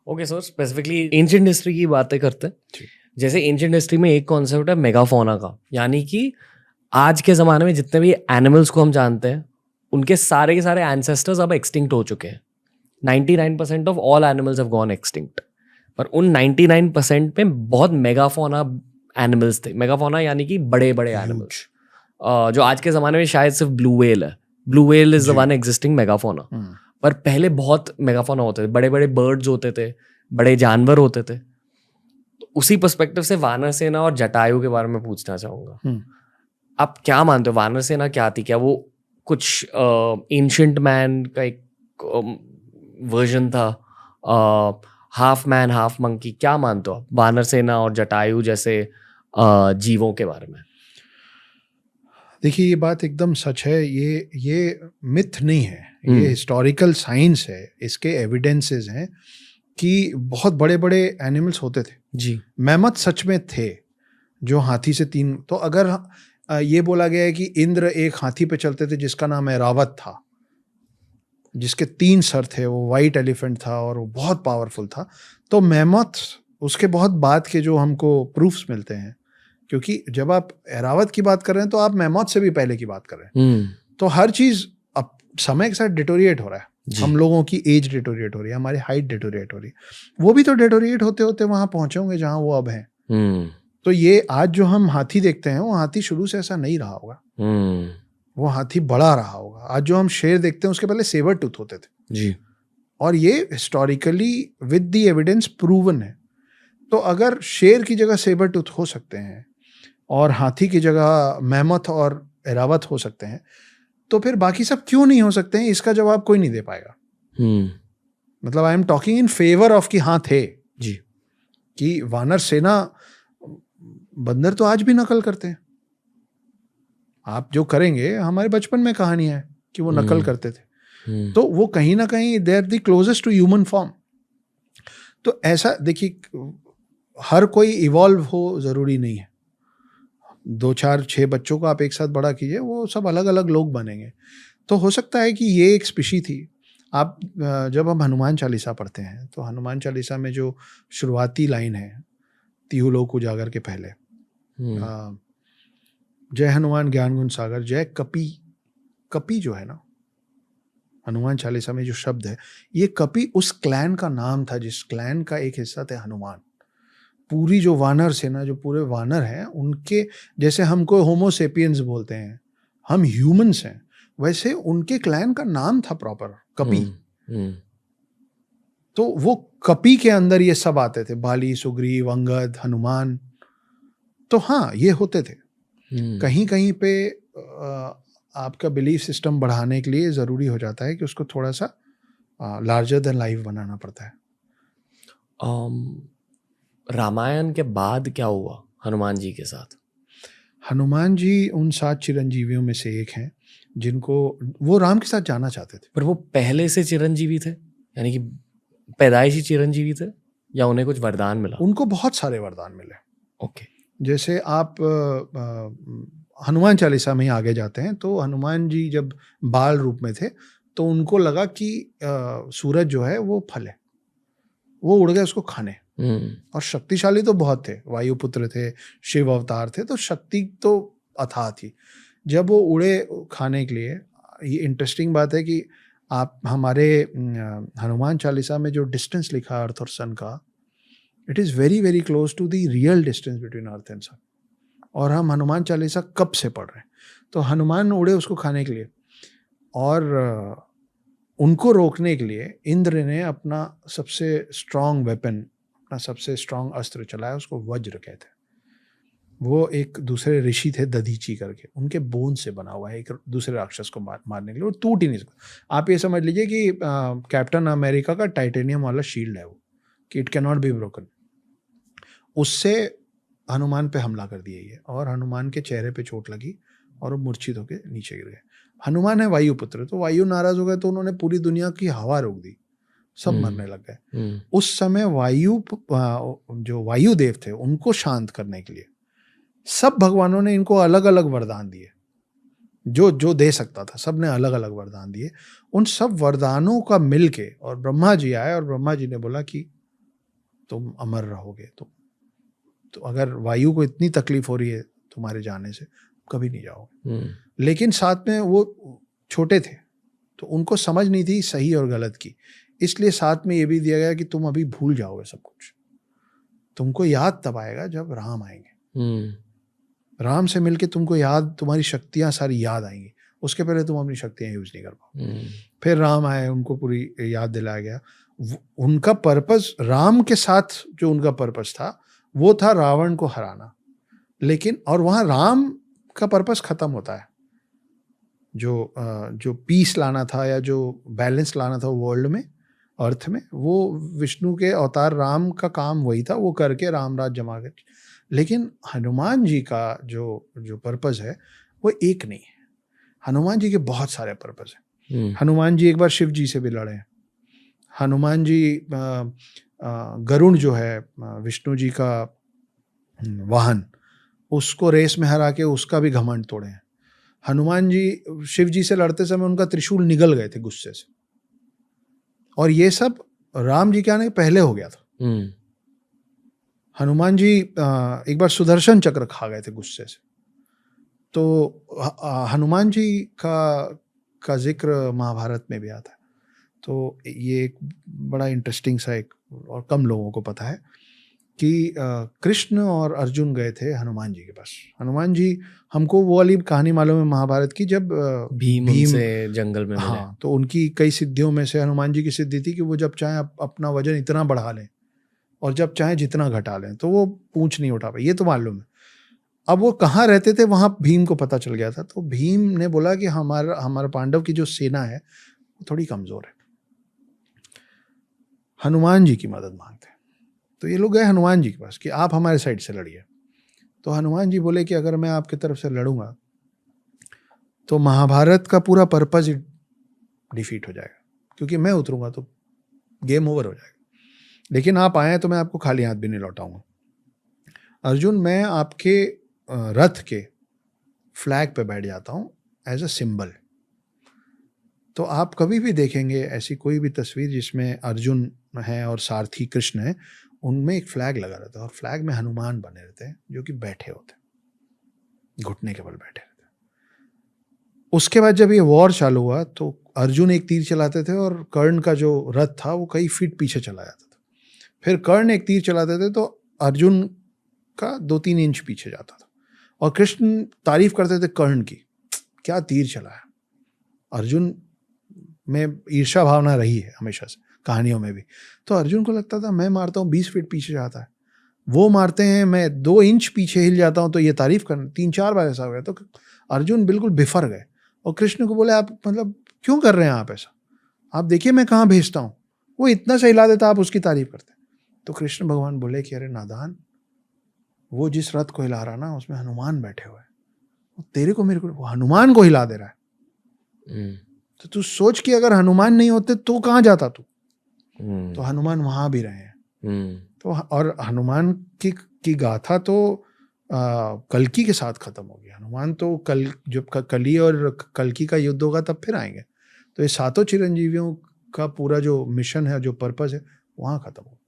Okay sir, specifically ancient history की बातें करते हैं। जैसे एंशिएंट हिस्ट्री में एक कॉन्सेप्ट है मेगाफोना का, यानी कि आज के ज़माने में जितने भी एनिमल्स को हम जानते हैं उनके सारे के सारे एंसेस्टर्स अब एक्सटिंक्ट हो चुके हैं। 99% of all animals have gone extinct, पर उन 99% में बहुत मेगाफोना एनिमल्स थे। मेगाफोना यानी कि बड़े बड़े एनिमल्स, जो आज के ज़माने में शायद सिर्फ ब्लू व्हेल है। Blue whale is the one existing megafauna, पर पहले बहुत मेगाफोना होते थे, बड़े बड़े बर्ड्स होते थे, बड़े जानवर होते थे। तो उसी पर्सपेक्टिव से वानर सेना और जटायु के बारे में पूछना चाहूँगा। आप क्या मानते हो, वानर सेना क्या थी? क्या वो कुछ एंशिएंट मैन का एक वर्जन था, हाफ मैन हाफ मंकी? क्या मानते हो आप वानर सेना और जटायु जैसे जीवों के बारे में? देखिए, ये बात एकदम सच है। ये मिथ नहीं है, ये हिस्टोरिकल साइंस है। इसके एविडेंसेस हैं कि बहुत बड़े बड़े एनिमल्स होते थे जी। मैमथ सच में थे जो हाथी से 3, तो अगर ये बोला गया है कि इंद्र एक हाथी पे चलते थे जिसका नाम ऐरावत था, जिसके 3 सर थे, वो वाइट एलिफेंट था और वो बहुत पावरफुल था, तो मैमथ उसके बहुत बाद के जो हमको प्रूफ्स मिलते हैं, क्योंकि जब आप ऐरावत की बात कर रहे हैं तो आप मैमथ से भी पहले की बात कर रहे हैं। तो हर चीज अब समय के साथ डिटोरिएट हो रहा है। हम लोगों की एज डिटोरिएट हो रही है, हमारी हाइट डिटोरिएट हो रही है, वो भी तो डिटोरिएट होते होते वहां पहुंचे होंगे जहां वो अब हैं। तो ये आज जो हम हाथी देखते हैं, वो हाथी शुरू से ऐसा नहीं रहा होगा, वो हाथी बड़ा रहा होगा। आज जो हम शेर देखते हैं, उसके पहले सेबर टूथ होते थे जी। और ये historically with the evidence proven है। तो अगर शेर की जगह सेबर टूथ हो सकते हैं और हाथी की जगह मैमथ और ऐरावत हो सकते हैं, तो फिर बाकी सब क्यों नहीं हो सकते हैं? इसका जवाब कोई नहीं दे पाएगा। मतलब I am talking in favour of कि हाँ थे जी, कि वानर सेना, बंदर तो आज भी नकल करते हैं। आप जो करेंगे, हमारे बचपन में कहानियां है कि वो नकल करते थे, तो वो कहीं ना कहीं they are the closest to human form. तो ऐसा देखिए, हर कोई इवॉल्व हो जरूरी नहीं है। 2 4 6 बच्चों को आप एक साथ बड़ा कीजिए, वो सब अलग अलग लोग बनेंगे। तो हो सकता है कि ये एक स्पीशी थी। आप जब हम हनुमान चालीसा पढ़ते हैं, तो हनुमान चालीसा में जो शुरुआती लाइन है, तिहु लोक उजागर के पहले, जय हनुमान ज्ञान गुण सागर जय कपि। कपि जो है ना, हनुमान चालीसा में जो शब्द है, ये कपि उस क्लैन का नाम था जिस क्लैन का एक हिस्सा थे हनुमान। पूरी जो वानर सेना, जो पूरे वानर हैं, उनके जैसे हमको होमो सेपियंस बोलते हैं, हम ह्यूमंस हैं, वैसे उनके क्लैन का नाम था प्रॉपर कपि। तो वो कपि के अंदर ये सब आते थे, बाली, सुग्रीव, अंगद, हनुमान। तो हाँ, ये होते थे। कहीं कहीं पे आपका बिलीफ सिस्टम बढ़ाने के लिए ज़रूरी हो जाता है कि उसको थोड़ा सा लार्जर देन लाइफ बनाना पड़ता है। रामायण के बाद क्या हुआ हनुमान जी के साथ? हनुमान जी उन 7 चिरंजीवियों में से एक हैं जिनको वो राम के साथ जाना चाहते थे। पर वो पहले से चिरंजीवी थे, यानी कि पैदाइशी चिरंजीवी थे, या उन्हें कुछ वरदान मिला? उनको बहुत सारे वरदान मिले। ओके। जैसे आप हनुमान चालीसा में ही आगे जाते हैं, तो हनुमान जी जब बाल रूप में थे, तो उनको लगा कि सूरज जो है वो फल है, वो उड़ गए उसको खाने। और शक्तिशाली तो बहुत थे, वायुपुत्र थे, शिव अवतार थे, तो शक्ति तो अथाह थी। जब वो उड़े खाने के लिए, ये इंटरेस्टिंग बात है कि आप हमारे हनुमान चालीसा में जो डिस्टेंस लिखा अर्थ और सन का, it is very very close to the real distance between earth and sun. और हम हनुमान चालीसा कब से पढ़ रहे हैं? तो हनुमान उड़े उसको खाने के लिए, और उनको रोकने के लिए इंद्र ने अपना सबसे स्ट्रॉन्ग वेपन, अपना सबसे स्ट्रॉन्ग अस्त्र चलाया, उसको वज्र कहते हैं। वो एक दूसरे ऋषि थे दधीची करके, उनके बोन से बना हुआ है, एक दूसरे राक्षस को मारने के लिए, वो टूट ही नहीं सकता। आप ये समझ लीजिए कि कैप्टन अमेरिका का टाइटेनियम वाला शील्ड है वो, कि it can not be broken. उससे हनुमान पे हमला कर दिया ये, और हनुमान के चेहरे पे चोट लगी और वो मूर्छित होकर नीचे गिर गए। हनुमान है वायुपुत्र, तो वायु नाराज हो गए, तो उन्होंने पूरी दुनिया की हवा रोक दी, सब मरने लग गए। उस समय वायु, जो वायुदेव थे, उनको शांत करने के लिए सब भगवानों ने इनको अलग अलग वरदान दिए, जो जो दे सकता था सब ने अलग अलग वरदान दिए। उन सब वरदानों का मिल के, और ब्रह्मा जी आए और ब्रह्मा जी ने बोला कि तुम अमर रहोगे। तो अगर वायु को इतनी तकलीफ हो रही है तुम्हारे जाने से, कभी नहीं जाओगे। लेकिन साथ में वो छोटे थे तो उनको समझ नहीं थी सही और गलत की, इसलिए साथ में ये भी दिया गया कि तुम अभी भूल जाओगे सब कुछ, तुमको याद तब आएगा जब राम आएंगे। राम से मिलके तुमको याद, तुम्हारी शक्तियां सारी याद आएंगी, उसके पहले तुम अपनी शक्तियां यूज नहीं कर पाओ। फिर राम आए, उनको पूरी याद दिलाया गया। उनका पर्पस, राम के साथ जो उनका पर्पस था वो था रावण को हराना। लेकिन और वहां राम का पर्पस खत्म होता है, जो पीस लाना था या जो बैलेंस लाना था वर्ल्ड में, अर्थ में, वो विष्णु के अवतार राम का काम वही था, वो करके राम राज जमा कर। लेकिन हनुमान जी का जो पर्पस है वो एक नहीं है। हनुमान जी के बहुत सारे पर्पस हैं। हनुमान जी एक बार शिव जी से भी लड़े हैं। हनुमान जी गरुड़ जो है विष्णु जी का वाहन, उसको रेस में हरा के उसका भी घमंड तोड़े हैं। हनुमान जी शिव जी से लड़ते समय उनका त्रिशूल निगल गए थे गुस्से से, और ये सब राम जी के आने के पहले हो गया था। हनुमान जी एक बार सुदर्शन चक्र खा गए थे गुस्से से। तो हनुमान जी का जिक्र महाभारत में भी आता है। तो ये एक बड़ा इंटरेस्टिंग सा एक, और कम लोगों को पता है कि कृष्ण और अर्जुन गए थे हनुमान जी के पास। हनुमान जी, हमको वो वाली कहानी मालूम है महाभारत की, जब भीम से जंगल में मिले। हाँ, तो उनकी कई सिद्धियों में से हनुमान जी की सिद्धि थी कि वो जब चाहे अपना वजन इतना बढ़ा लें और जब चाहे जितना घटा लें, तो वो पूंछ नहीं उठा पाए, ये तो मालूम है। अब वो कहाँ रहते थे वहां भीम को पता चल गया था। तो भीम ने बोला कि हमारा पांडव की जो सेना है वो थोड़ी कमजोर है, हनुमान जी की मदद मांगते हैं। तो ये लोग गए हनुमान जी के पास कि आप हमारे साइड से लड़िए। तो हनुमान जी बोले कि अगर मैं आपकी तरफ से लड़ूंगा तो महाभारत का पूरा पर्पस ही डिफीट हो जाएगा, क्योंकि मैं उतरूंगा तो गेम ओवर हो जाएगा। लेकिन आप आए तो मैं आपको खाली हाथ भी नहीं लौटाऊंगा। अर्जुन, मैं आपके रथ के फ्लैग पे बैठ जाता हूं एज अ सिंबल। तो आप कभी भी देखेंगे ऐसी कोई भी तस्वीर जिसमें अर्जुन है और सारथी कृष्ण है, उनमें एक फ्लैग लगा रहता है और फ्लैग में हनुमान बने रहते हैं जो कि बैठे होते हैं, घुटने के बल बैठे रहते हैं। उसके बाद जब ये वॉर चालू हुआ तो अर्जुन एक तीर चलाते थे और कर्ण का जो रथ था वो कई फीट पीछे चला जाता था। फिर कर्ण एक तीर चलाते थे तो अर्जुन का 2-3 इंच पीछे जाता था, और कृष्ण तारीफ करते थे कर्ण की, क्या तीर चलाया। अर्जुन में ईर्ष्या भावना रही है हमेशा से, कहानियों में भी। तो अर्जुन को लगता था मैं मारता हूँ 20 फीट पीछे जाता है, वो मारते हैं मैं 2 इंच पीछे हिल जाता हूँ, तो ये तारीफ करना। 3-4 बार ऐसा हो गया। तो अर्जुन बिल्कुल बिफर गए और कृष्ण को बोले, आप मतलब क्यों कर रहे हैं आप ऐसा, आप देखिए मैं कहाँ भेजता हूँ, वो इतना सा हिला देता, आप उसकी तारीफ करते। तो कृष्ण भगवान बोले कि अरे नादान, वो जिस रथ को हिला रहा ना उसमें हनुमान बैठे हुए हैं, तेरे को मेरे को वो हनुमान को हिला दे रहा है। तो तू सोच कि अगर हनुमान नहीं होते तो कहाँ जाता तू। तो हनुमान वहां भी रहे हैं। तो और हनुमान की गाथा तो कल्कि के साथ खत्म होगी। हनुमान तो जब कली और कल्कि का युद्ध होगा तब फिर आएंगे। तो ये सातों चिरंजीवियों का पूरा जो मिशन है, जो पर्पस है, वहां खत्म होगा।